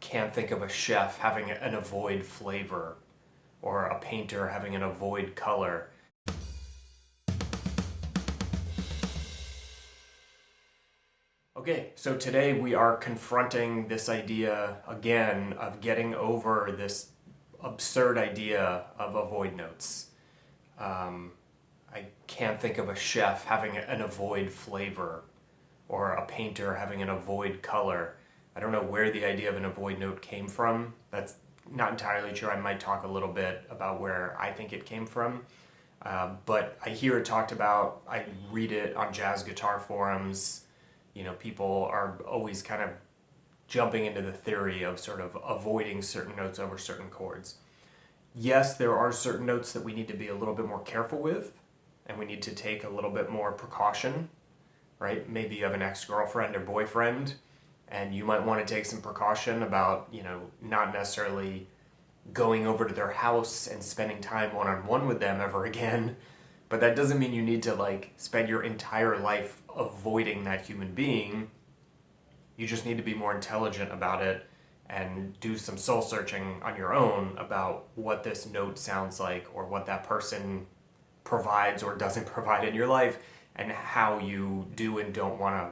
can't think of a chef having an avoid flavor or a painter having an avoid color. Okay, so today we are confronting this idea again of getting over this absurd idea of avoid notes. I can't think of a chef having an avoid flavor or a painter having an avoid color. I don't know where the idea of an avoid note came from. That's not entirely true. I might talk a little bit about where I think it came from. But I hear it talked about, I read it on jazz guitar forums. You know, people are always kind of jumping into the theory of sort of avoiding certain notes over certain chords. Yes, there are certain notes that we need to be a little bit more careful with, and we need to take a little bit more precaution, right? Maybe you have an ex-girlfriend or boyfriend, and you might want to take some precaution about, you know, not necessarily going over to their house and spending time one-on-one with them ever again. But that doesn't mean you need to like spend your entire life avoiding that human being. You just need to be more intelligent about it and do some soul searching on your own about what this note sounds like or what that person provides or doesn't provide in your life and how you do and don't want to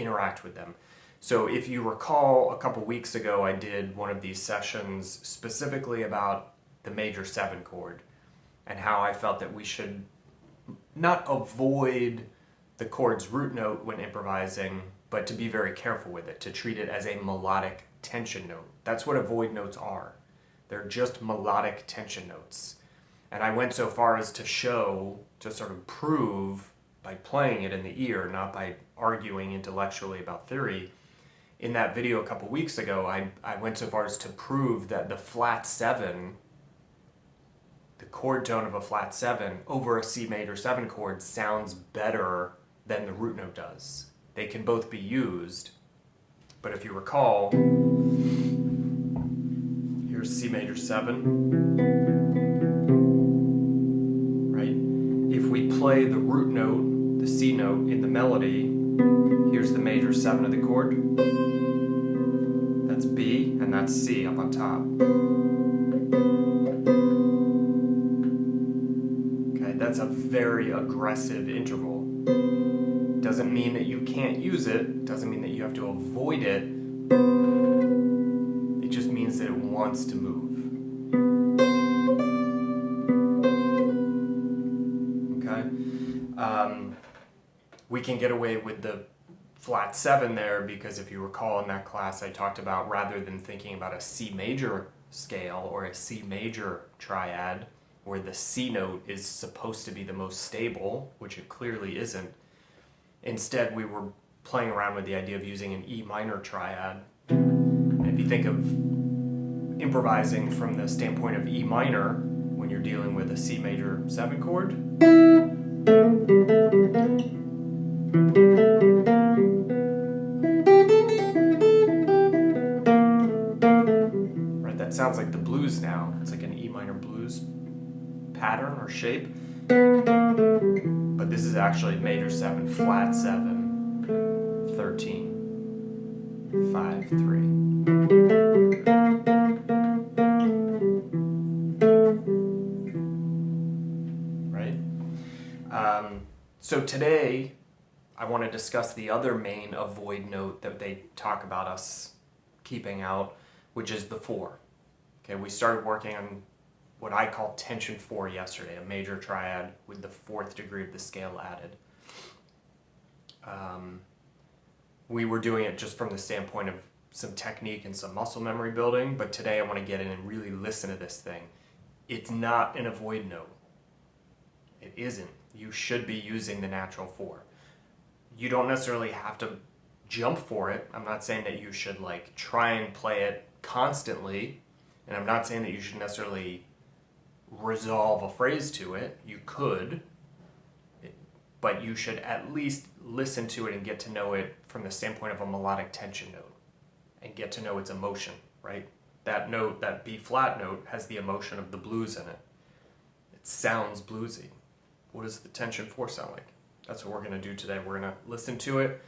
interact with them. So if you recall, a couple weeks ago I did one of these sessions specifically about the major 7 chord and how I felt that we should not avoid the chord's root note when improvising, but to be very careful with it, to treat it as a melodic tension note. That's what avoid notes are. They're just melodic tension notes. And I went so far as to show, to sort of prove by playing it in the ear, not by arguing intellectually about theory. In that video a couple weeks ago, I went so far as to prove that the flat 7, the chord tone of a flat 7 over a C major 7 chord sounds better than the root note does. They can both be used, but if you recall, here's C major 7, right? If we play the root note, the C note in the melody, here's the major 7 of the chord. That's B, and that's C up on top. Okay, that's a very aggressive interval. Doesn't mean that you can't use it, doesn't mean that you have to avoid it. It just means that it wants to move. Okay? We can get away with the flat 7 there because if you recall in that class I talked about rather than thinking about a C major scale or a C major triad where the C note is supposed to be the most stable, which it clearly isn't. Instead, we were playing around with the idea of using an E minor triad. And if you think of improvising from the standpoint of E minor, when you're dealing with a C major 7 chord, right, that sounds like the blues now. It's like an E minor blues pattern or shape. But this is actually major 7, flat 7, 13, 5, 3. Right? So today, I want to discuss the other main avoid note that they talk about us keeping out, which is the 4. Okay, we started working on what I call tension 4 yesterday, a major triad with the 4th degree of the scale added. We were doing it just from the standpoint of some technique and some muscle memory building, but today I want to get in and really listen to this thing. It's not an avoid note. It isn't. You should be using the natural 4. You don't necessarily have to jump for it. I'm not saying that you should like try and play it constantly, and I'm not saying that you should necessarily resolve a phrase to it. You could, but you should at least listen to it and get to know it from the standpoint of a melodic tension note and get to know its emotion, right? That note, that B flat note, has the emotion of the blues in it. It sounds bluesy. What does the tension 4 sound like? That's what we're going to do today. We're going to listen to it.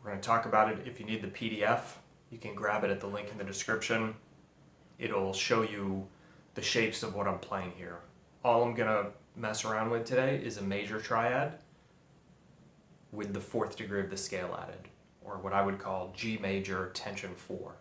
We're going to talk about it. If you need the PDF, You can grab it at the link in the description. It'll show you the shapes of what I'm playing here. All I'm gonna mess around with today is a major triad with the 4th degree of the scale added, or what I would call G major tension 4.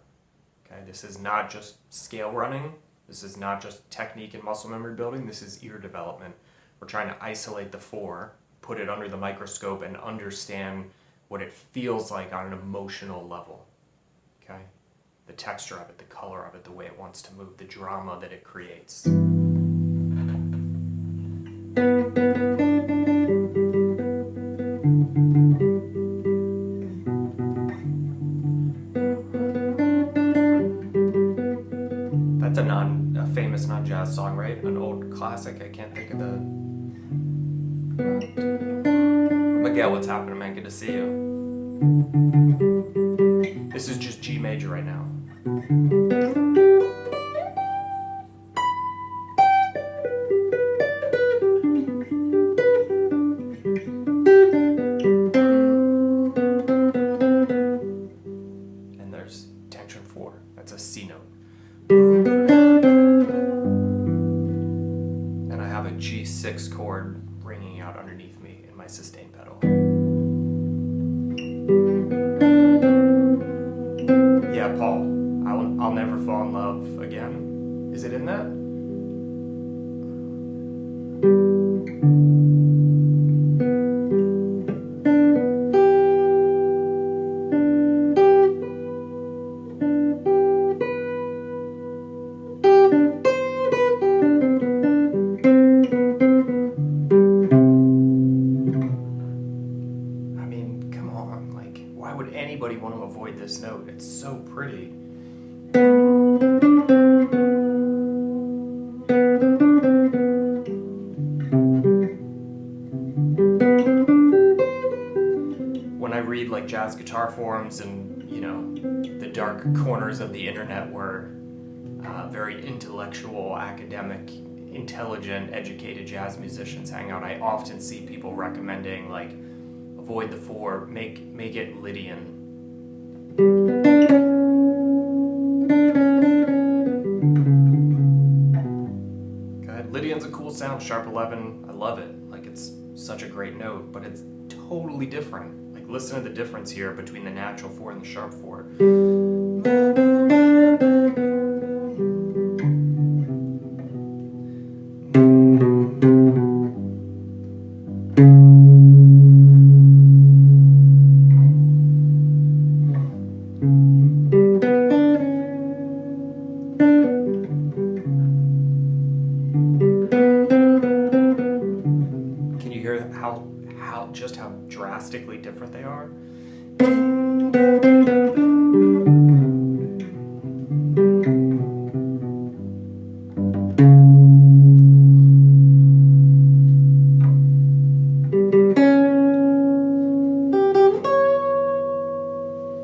Okay, this is not just scale running. This is not just technique and muscle memory building. This is ear development. We're trying to isolate the 4, put it under the microscope, and understand what it feels like on an emotional level. Okay, the texture of it, the color of it, the way it wants to move, the drama that it creates. That's a famous non-jazz song, right? An old classic. I can't think of the... Miguel, what's happening, man? Good to see you. This is just G major right now. And there's tension 4. That's a C note. And I have a G6 chord ringing out underneath me in my sustain pedal. Yeah, Paul, I'll never fall in love again. Is it in that? I mean, come on, like, why would anybody want to avoid this note? It's so pretty. When I read like jazz guitar forums and, you know, the dark corners of the internet where very intellectual, academic, intelligent, educated jazz musicians hang out, I often see people recommending like avoid the 4, make it Lydian. Lydian's a cool sound, sharp 11, I love it. Like, it's such a great note, but it's totally different. Like, listen to the difference here between the natural 4 and the sharp 4. Just how drastically different they are.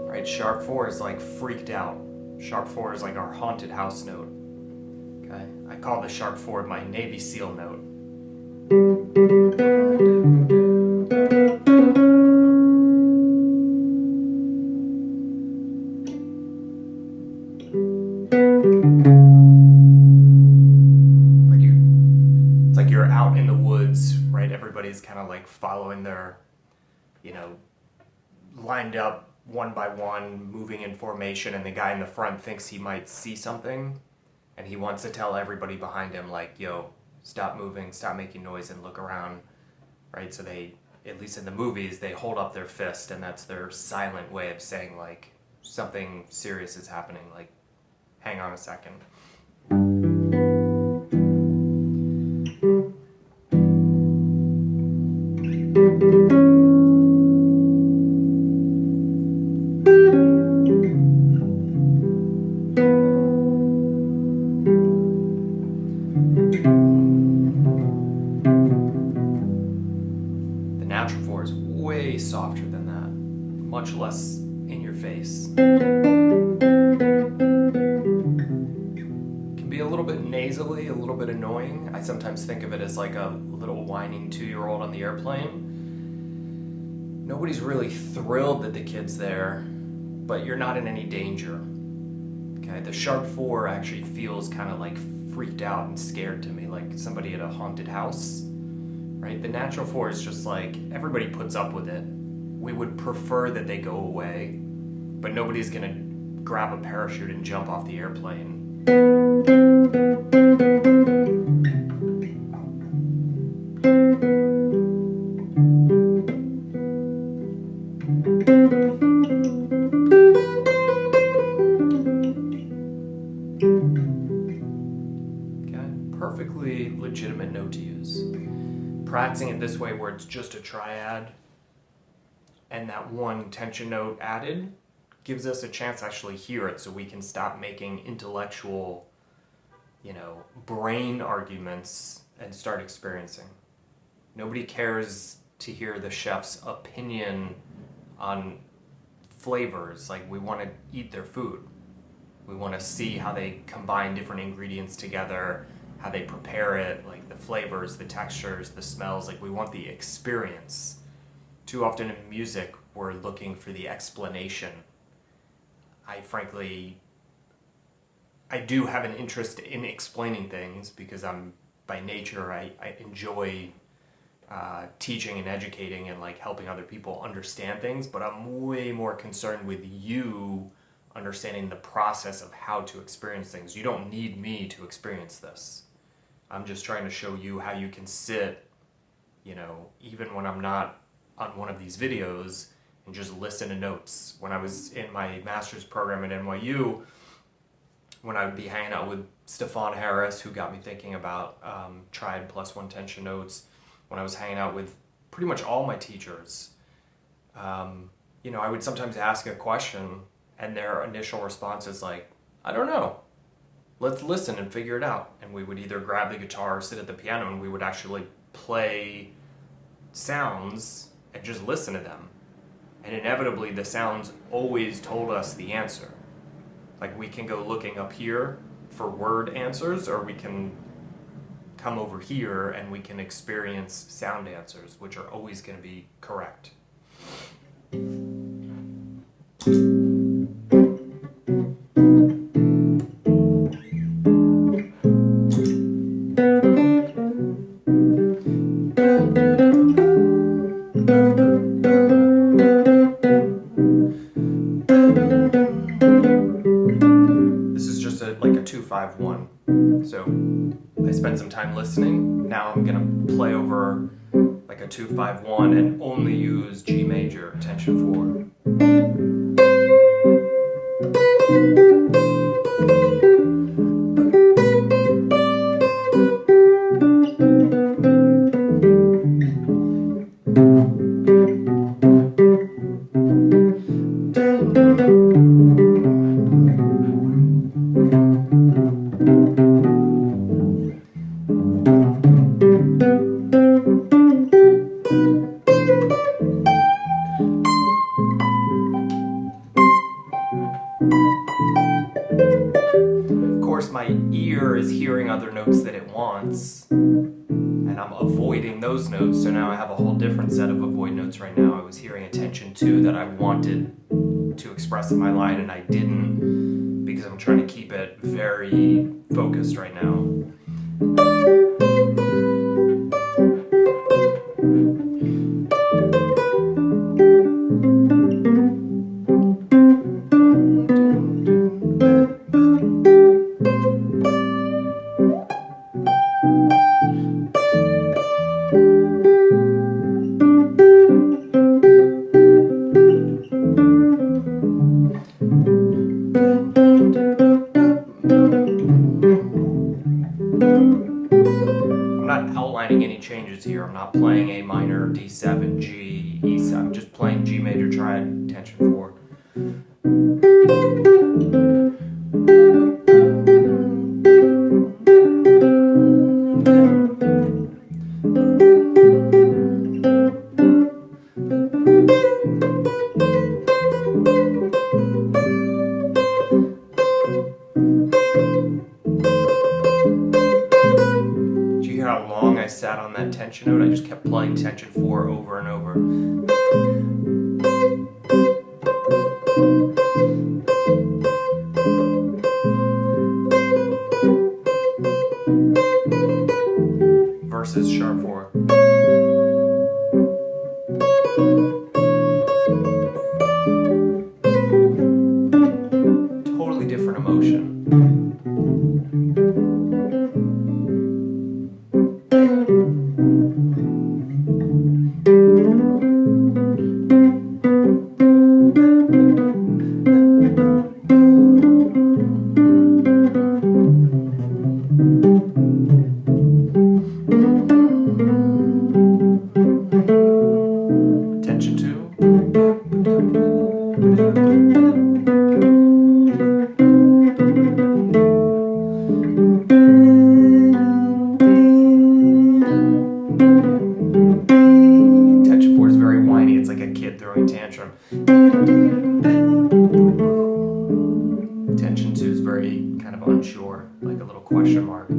Right, sharp 4 is like freaked out. Sharp 4 is like our haunted house note. Okay, I call the sharp 4 my Navy SEAL note. Out in the woods, right? Everybody's kind of like following their, you know, lined up one by one, moving in formation, and the guy in the front thinks he might see something, and he wants to tell everybody behind him, like, yo, stop moving, stop making noise, and look around, right? So they, at least in the movies, they hold up their fist, and that's their silent way of saying, like, something serious is happening, like, hang on a second. The natural 4 is way softer than that, much less in your face. Can be a little bit nasally, a little bit annoying. I sometimes think of it as like a little whining 2-year-old on the airplane. Nobody's really thrilled that the kid's there, but you're not in any danger. Okay, the sharp 4 actually feels kind of like freaked out and scared to me, like somebody at a haunted house, right? The natural 4 is just like, everybody puts up with it. We would prefer that they go away, but nobody's gonna grab a parachute and jump off the airplane. Perfectly legitimate note to use. Practicing it this way where it's just a triad and that one tension note added gives us a chance to actually hear it, so we can stop making intellectual, brain arguments and start experiencing. Nobody cares to hear the chef's opinion on flavors. Like, we want to eat their food. We want to see how they combine different ingredients together, how they prepare it, like the flavors, the textures, the smells. Like, we want the experience. Too often in music, we're looking for the explanation. I do have an interest in explaining things because by nature, I enjoy teaching and educating and like helping other people understand things, but I'm way more concerned with you understanding the process of how to experience things. You don't need me to experience this. I'm just trying to show you how you can sit, even when I'm not on one of these videos, and just listen to notes. When I was in my master's program at NYU, when I would be hanging out with Stefan Harris, who got me thinking about triad plus 1 tension notes, when I was hanging out with pretty much all my teachers, I would sometimes ask a question and their initial response is like, I don't know. Let's listen and figure it out. And we would either grab the guitar or sit at the piano and we would actually play sounds and just listen to them. And inevitably the sounds always told us the answer. Like, we can go looking up here for word answers, or we can come over here and we can experience sound answers, which are always going to be correct. Like a 2-5-1. So I spent some time listening. Now I'm gonna play over like a 2-5-1 and only use G major, tension 4. My ear is hearing other notes that it wants, and I'm avoiding those notes, so now I have a whole different set of avoid notes right now. I was hearing a tension 2 that I wanted to express in my line, and I didn't, because I'm trying to keep it very focused right now. I'm not outlining any changes here. I'm not playing A minor, D7, G, E7. I'm just playing G major triad, tension 4. How long I sat on that tension note? I just kept playing tension 4 over and over. different emotion. Attention to. Attention 4 is very whiny. It's like a kid throwing tantrum. Attention 2 is very kind of unsure, like a little question mark.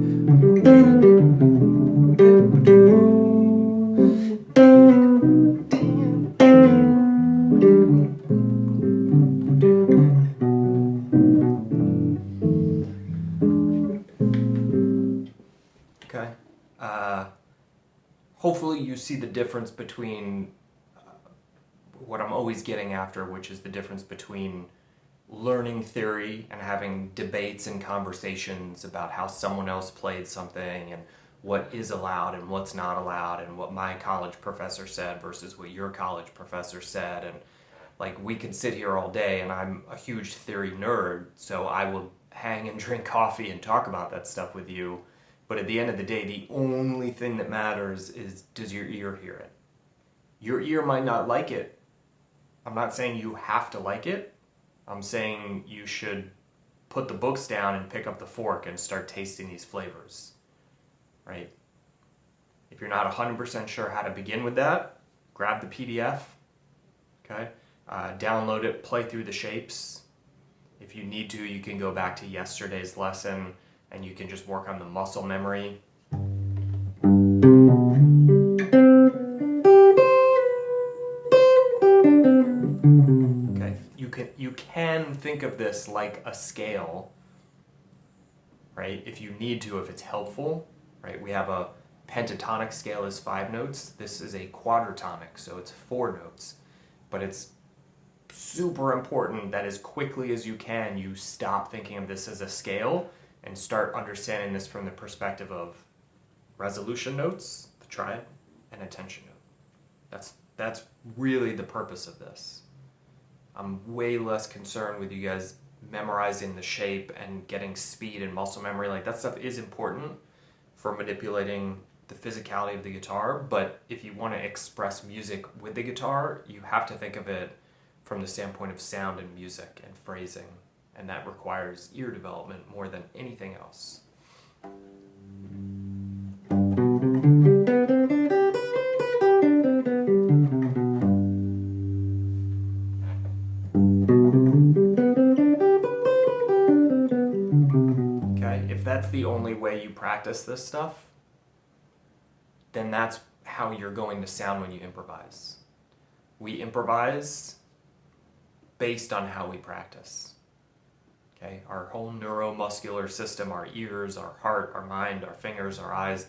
Okay. Hopefully you see the difference between what I'm always getting after, which is the difference between learning theory and having debates and conversations about how someone else played something and what is allowed and what's not allowed and what my college professor said versus what your college professor said. And like, we could sit here all day, and I'm a huge theory nerd, so I will hang and drink coffee and talk about that stuff with you. But at the end of the day, the only thing that matters is, does your ear hear it? Your ear might not like it. I'm not saying you have to like it. I'm saying you should put the books down and pick up the fork and start tasting these flavors, right? If you're not 100% sure how to begin with that, grab the PDF, okay? Download it, play through the shapes. If you need to, you can go back to yesterday's lesson and you can just work on the muscle memory. Okay, you can think of this like a scale, right? If you need to, if it's helpful, right? We have a pentatonic scale is 5 notes. This is a quadratonic, so it's 4 notes. But it's super important that as quickly as you can, you stop thinking of this as a scale and start understanding this from the perspective of resolution notes, the triad, and attention note. That's really the purpose of this. I'm way less concerned with you guys memorizing the shape and getting speed and muscle memory. Like, that stuff is important for manipulating the physicality of the guitar, but if you want to express music with the guitar, you have to think of it from the standpoint of sound and music and phrasing. And that requires ear development more than anything else. Okay, if that's the only way you practice this stuff, then that's how you're going to sound when you improvise. We improvise based on how we practice. Okay, our whole neuromuscular system, our ears, our heart, our mind, our fingers, our eyes,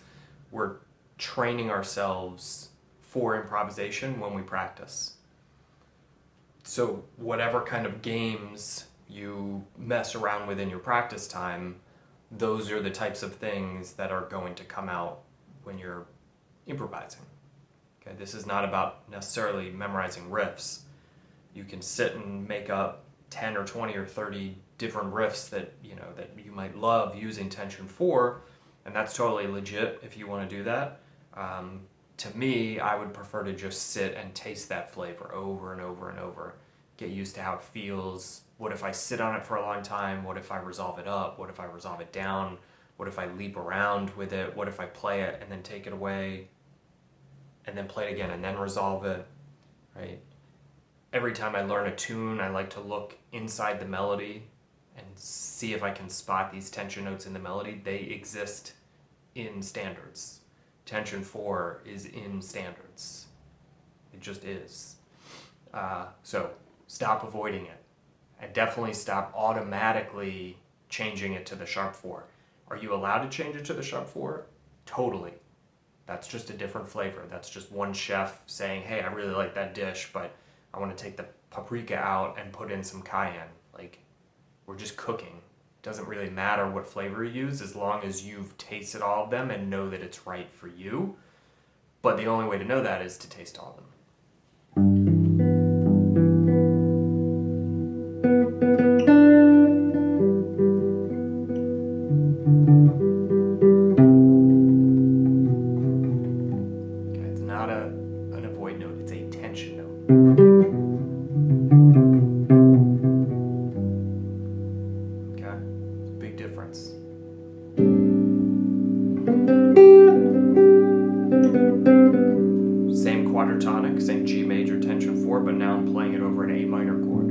we're training ourselves for improvisation when we practice. So whatever kind of games you mess around with in your practice time, those are the types of things that are going to come out when you're improvising. Okay, this is not about necessarily memorizing riffs. You can sit and make up 10 or 20 or 30 different riffs that you might love using tension 4, and that's totally legit if you want to do that. To me, I would prefer to just sit and taste that flavor over and over and over, get used to how it feels. What if I sit on it for a long time? What if I resolve it up? What if I resolve it down? What if I leap around with it? What if I play it and then take it away and then play it again and then resolve it, right? Every time I learn a tune, I like to look inside the melody and see if I can spot these tension notes in the melody. They exist in standards. Tension 4 is in standards. It just is. So stop avoiding it. And definitely stop automatically changing it to the sharp 4. Are you allowed to change it to the sharp 4? Totally. That's just a different flavor. That's just one chef saying, hey, I really like that dish, but I want to take the paprika out and put in some cayenne. Like, We're just cooking. It doesn't really matter what flavor you use as long as you've tasted all of them and know that it's right for you. But the only way to know that is to taste all of them. Okay, it's not an avoid note, it's a tension note. Okay, big difference. Same quadratonic, same G major tension 4, but now I'm playing it over an A minor chord.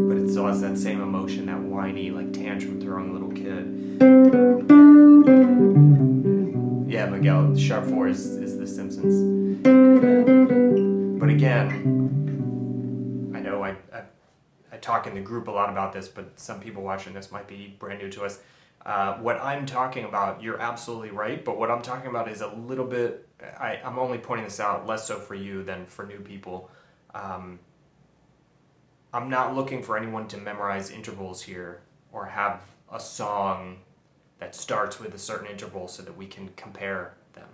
But it still has that same emotion, that whiny, like tantrum throwing little kid. Yeah, Miguel, sharp 4 is The Simpsons. But again, I know I talk in the group a lot about this, but some people watching this might be brand new to us. What I'm talking about, you're absolutely right, but what I'm talking about is a little bit, I'm only pointing this out less so for you than for new people. I'm not looking for anyone to memorize intervals here or have a song that starts with a certain interval so that we can compare them.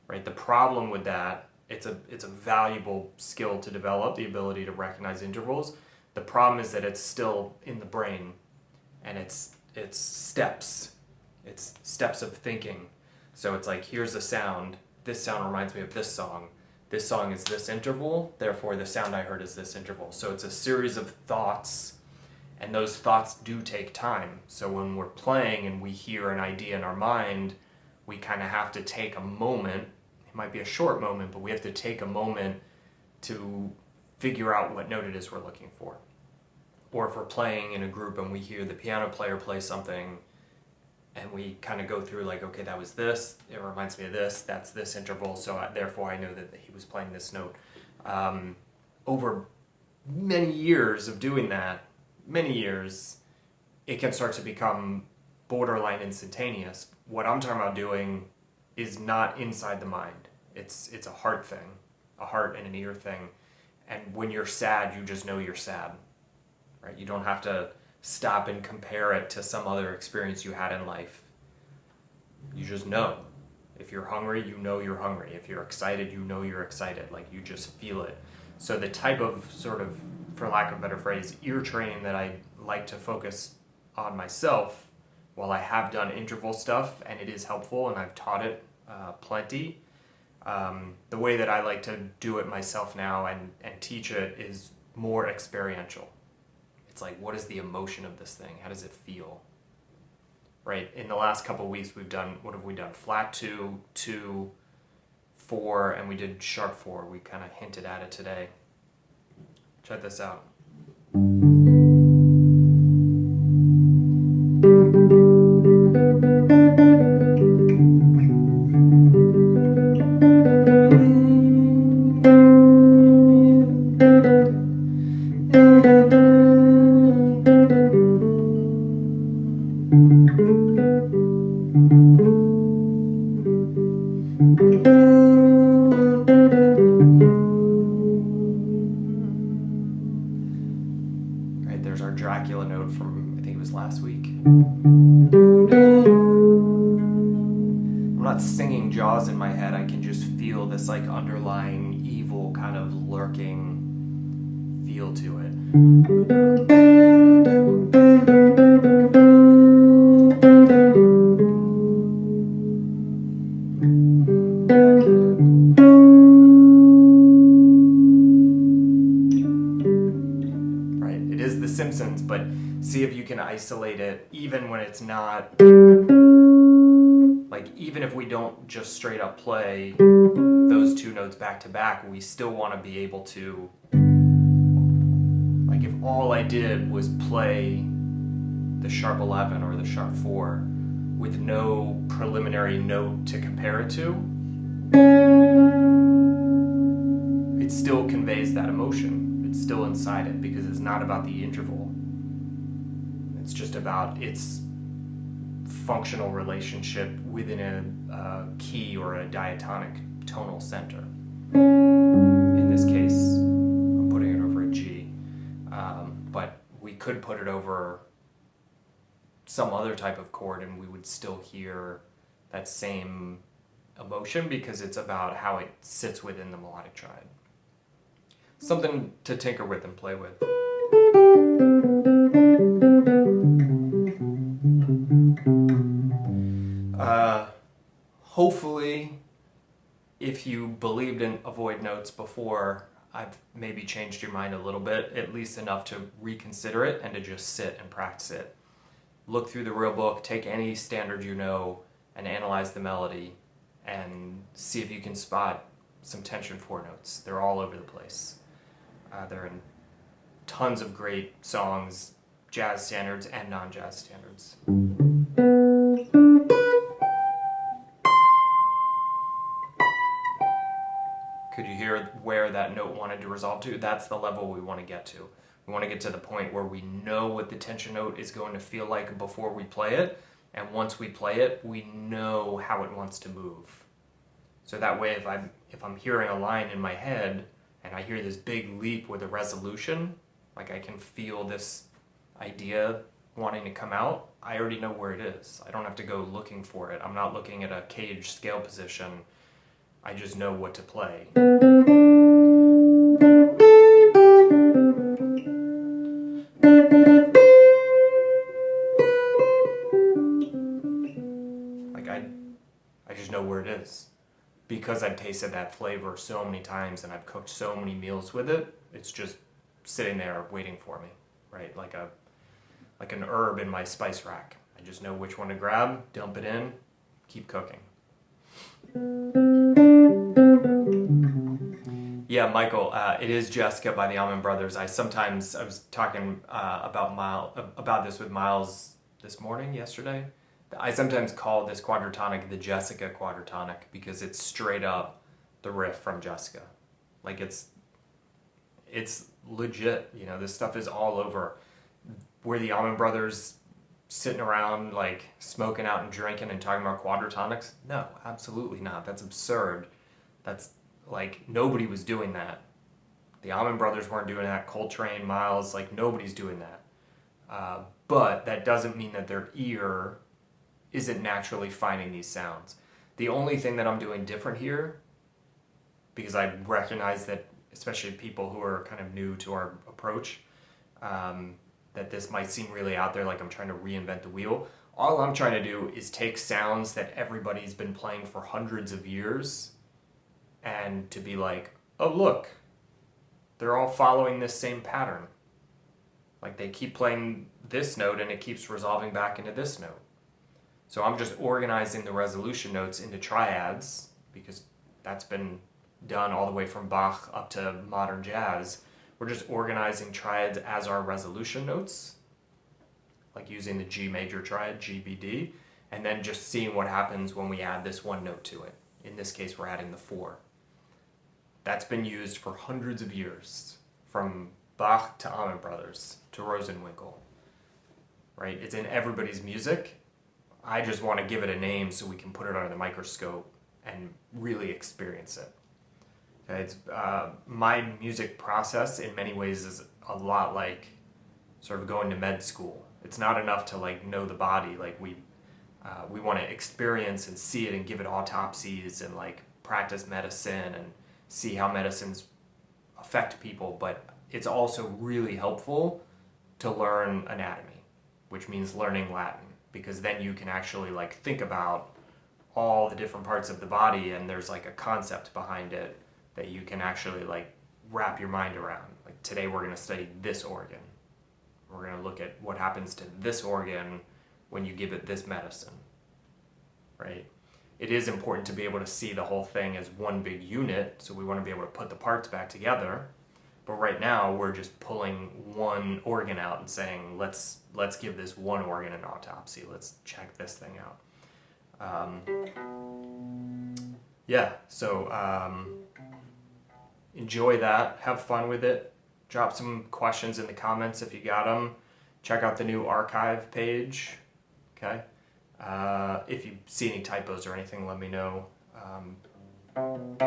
Right? The problem with that, it's a valuable skill to develop, the ability to recognize intervals. The problem is that it's still in the brain, and it's steps. It's steps of thinking. So it's like, here's a sound. This sound reminds me of this song. This song is this interval, therefore the sound I heard is this interval. So it's a series of thoughts, and those thoughts do take time. So when we're playing and we hear an idea in our mind, we kind of have to take a moment. It might be a short moment, but we have to take a moment to figure out what note it is we're looking for. Or if we're playing in a group and we hear the piano player play something and we kind of go through like, okay, that was this, it reminds me of this, that's this interval, so therefore I know that he was playing this note. Over many years of doing that, it can start to become borderline instantaneous. What I'm talking about doing is not inside the mind. It's a heart thing, a heart and an ear thing. And when you're sad, you just know you're sad. Right? You don't have to stop and compare it to some other experience you had in life. You just know. If you're hungry, you know you're hungry. If you're excited, you know you're excited. Like, you just feel it. So the type of sort of, for lack of a better phrase, ear training that I like to focus on myself, while I have done interval stuff, and it is helpful, and I've taught it plenty, the way that I like to do it myself now and teach it is more experiential. It's like, what is the emotion of this thing? How does it feel? Right? In the last couple of weeks, what have we done? Flat 2, 2, 4, and we did sharp 4. We kind of hinted at it today. Check this out. Right, there's our Dracula note from, I think it was last week. I'm not singing Jaws in my head, I can just feel this like underlying evil kind of lurking feel to it. Right, it is The Simpsons, but see if you can isolate it even when it's not, like, even if we don't just straight up play those two notes back to back, we still want to be able to, like, if all I did was play the sharp 11 or the sharp 4 with no preliminary note to compare it to, it still conveys that emotion. It's still inside it because it's not about the interval. It's just about its functional relationship within a key or a diatonic tonal center. In this case, I'm putting it over a G, but we could put it over some other type of chord and we would still hear that same emotion because it's about how it sits within the melodic triad. Something to tinker with and play with. Hopefully, if you believed in avoid notes before, I've maybe changed your mind a little bit, at least enough to reconsider it and to just sit and practice it. Look through the real book, take any standard you know, and analyze the melody, and see if you can spot some tension 4 notes. They're all over the place. They're in tons of great songs, jazz standards and non-jazz standards. Could you hear where that note wanted to resolve to? That's the level we want to get to. We want to get to the point where we know what the tension note is going to feel like before we play it, and once we play it, we know how it wants to move. So that way, if I'm hearing a line in my head, and I hear this big leap with a resolution, like I can feel this idea wanting to come out, I already know where it is. I don't have to go looking for it. I'm not looking at a cage scale position. I just know what to play. Like I just know where it is. Because I've tasted that flavor so many times and I've cooked so many meals with it, it's just sitting there waiting for me, right? Like an herb in my spice rack. I just know which one to grab, dump it in, keep cooking. Yeah, Michael, it is Jessica by the Allman Brothers. I was talking about this with Miles yesterday. I sometimes call this quadratonic the Jessica quadratonic because it's straight up the riff from Jessica. Like it's legit, this stuff is all over. Were the Allman Brothers sitting around like smoking out and drinking and talking about quadratonics? No, absolutely not. That's absurd. That's like nobody was doing that. The Allman Brothers weren't doing that. Coltrane, Miles, like nobody's doing that. But that doesn't mean that their ear isn't naturally finding these sounds. The only thing that I'm doing different here, because I recognize that especially people who are kind of new to our approach, that this might seem really out there, like I'm trying to reinvent the wheel. All I'm trying to do is take sounds that everybody's been playing for hundreds of years and to be like, oh look, they're all following this same pattern. Like they keep playing this note and it keeps resolving back into this note. So I'm just organizing the resolution notes into triads because that's been done all the way from Bach up to modern jazz. We're just organizing triads as our resolution notes, like using the G major triad, GBD, and then just seeing what happens when we add this one note to it. In this case, we're adding the 4. That's been used for hundreds of years, from Bach to Allman Brothers to Rosenwinkel, right? It's in everybody's music. I just want to give it a name so we can put it under the microscope and really experience it. Okay, it's my music process in many ways is a lot like sort of going to med school. It's not enough to like know the body. Like we want to experience and see it and give it autopsies and like practice medicine and see how medicines affect people. But it's also really helpful to learn anatomy, which means learning Latin, because then you can actually like think about all the different parts of the body and there's like a concept behind it that you can actually like wrap your mind around. Like today we're going to study this organ. We're going to look at what happens to this organ when you give it this medicine, right? It is important to be able to see the whole thing as one big unit, so we want to be able to put the parts back together. But right now we're just pulling one organ out and saying, let's give this one organ an autopsy. Let's check this thing out. Enjoy that. Have fun with it. Drop some questions in the comments if you got them. Check out the new archive page. Okay. If you see any typos or anything, let me know, and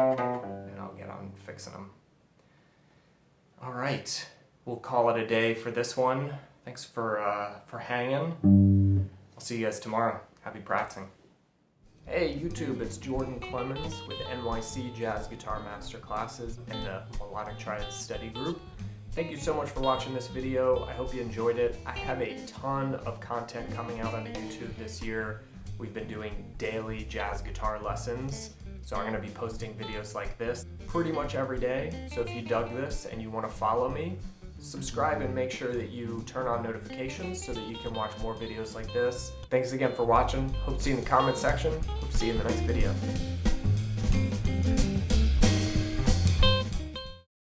I'll get on fixing them. All right, we'll call it a day for this one. Thanks for hanging. I'll see you guys tomorrow. Happy practicing. Hey YouTube, it's Jordan Clemens with NYC Jazz Guitar Masterclasses and the Melodic Triad Study Group. Thank you so much for watching this video. I hope you enjoyed it. I have a ton of content coming out on YouTube this year. We've been doing daily jazz guitar lessons, so I'm going to be posting videos like this pretty much every day. So if you dug this and you want to follow me, subscribe and make sure that you turn on notifications so that you can watch more videos like this. Thanks again for watching. Hope to see you in the comment section. Hope to see you in the next video.